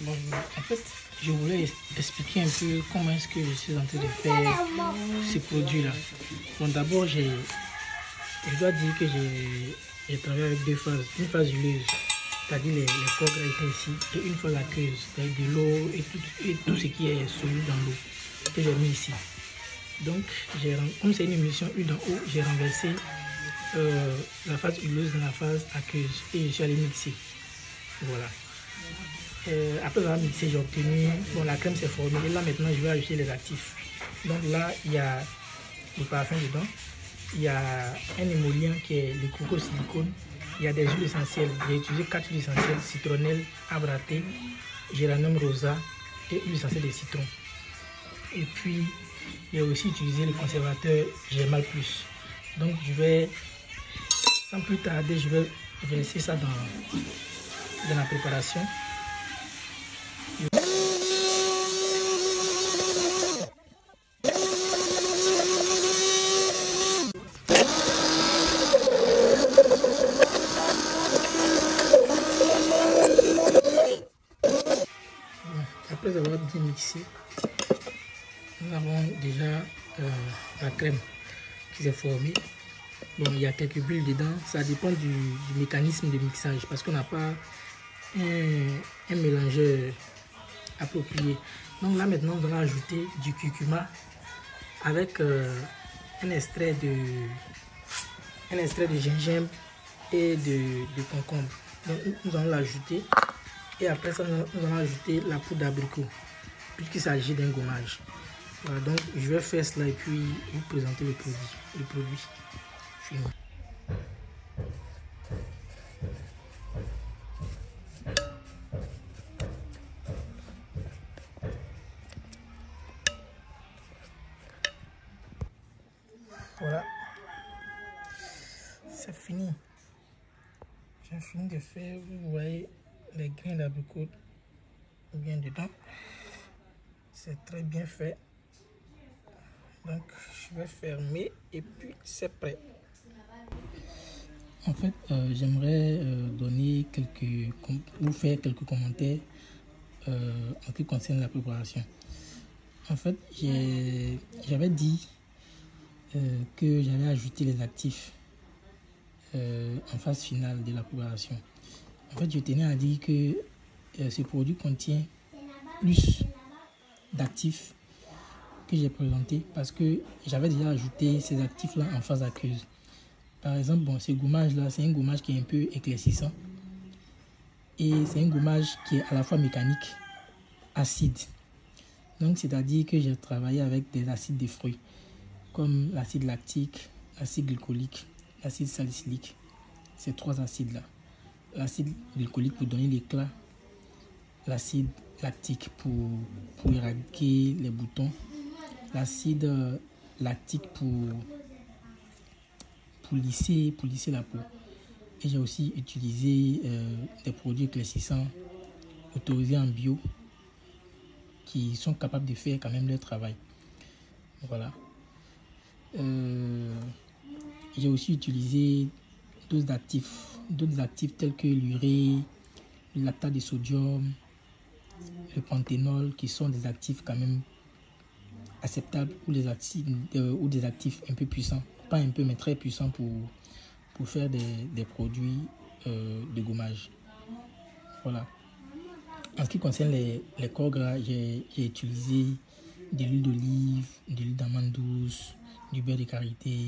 Bon, en fait, je voulais expliquer un peu comment est-ce que je suis en train de faire ces produits-là. Bon, d'abord, je dois dire que j'ai travaillé avec deux phases. Une phase huileuse, c'est-à-dire les corps gras étaient ici, et une phase aqueuse, c'est-à-dire de l'eau et tout ce qui est solide dans l'eau, que j'ai mis ici. Donc, comme c'est une émission huile dans eau, j'ai renversé la phase huileuse dans la phase aqueuse et je suis allé mixer. Voilà. Après avoir mixé, j'ai obtenu, bon, la crème s'est formée et là maintenant je vais ajouter les actifs. Donc là, il y a le parfum dedans, il y a un émollient qui est le coco silicone, il y a des huiles essentielles. J'ai utilisé 4 huiles essentielles: citronnelle, arbre à thé, géranium rosa et huile essentielle de citron. Et puis, j'ai aussi utilisé le conservateur Germal Plus. Donc je vais, sans plus tarder, je vais verser ça dans la préparation. Après avoir bien mixé, nous avons déjà la crème qui s'est formée. Bon, il y a quelques bulles dedans, ça dépend du mécanisme de mixage parce qu'on n'a pas un mélangeur approprié. Donc là maintenant, on va ajouter du curcuma avec un extrait de gingembre et de concombre. Donc nous allons l'ajouter et après ça, nous allons ajouter la poudre d'abricot puisqu'il s'agit d'un gommage. Voilà, donc je vais faire cela et puis vous présenter le produit fini. Voilà, c'est fini. J'ai fini de faire, vous voyez les grains d'abricot bien dedans. C'est très bien fait. Donc je vais fermer et puis c'est prêt. En fait, j'aimerais vous faire quelques commentaires en ce qui concerne la préparation. En fait, j'avais dit que j'allais ajouter les actifs en phase finale de la préparation. En fait, je tenais à dire que ce produit contient plus d'actifs que j'ai présenté parce que j'avais déjà ajouté ces actifs là en phase aqueuse. Par exemple, bon, ce gommage là, c'est un gommage qui est un peu éclaircissant et c'est un gommage qui est à la fois mécanique, acide. Donc c'est à dire que j'ai travaillé avec des acides de fruits comme l'acide lactique, l'acide glycolique, l'acide salicylique. Ces trois acides là. L'acide glycolique pour donner l'éclat, l'acide lactique pour éradiquer les boutons, l'acide lactique pour lisser la peau. Et j'ai aussi utilisé des produits éclaircissants autorisés en bio qui sont capables de faire quand même leur travail. Voilà. J'ai aussi utilisé d'autres actifs tels que l'urée, le lactate de sodium, le panthénol, qui sont des actifs quand même acceptables ou des actifs un peu puissants, pas un peu mais très puissants pour faire des produits de gommage. Voilà. En ce qui concerne les corps gras, j'ai utilisé de l'huile d'olive, de l'huile d'amande douce, du beurre de karité,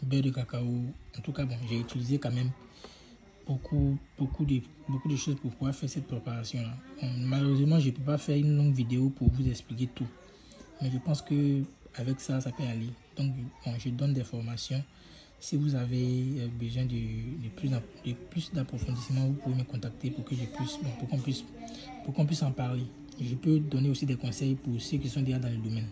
beurre de cacao. En tout cas, bon, j'ai utilisé quand même beaucoup de choses pour pouvoir faire cette préparation là. Malheureusement, je ne peux pas faire une longue vidéo pour vous expliquer tout, mais je pense que avec ça peut aller. Donc bon, je donne des formations. Si vous avez besoin de plus d'approfondissement, vous pouvez me contacter pour que je puisse, pour qu'on puisse en parler. Je peux donner aussi des conseils pour ceux qui sont déjà dans le domaine.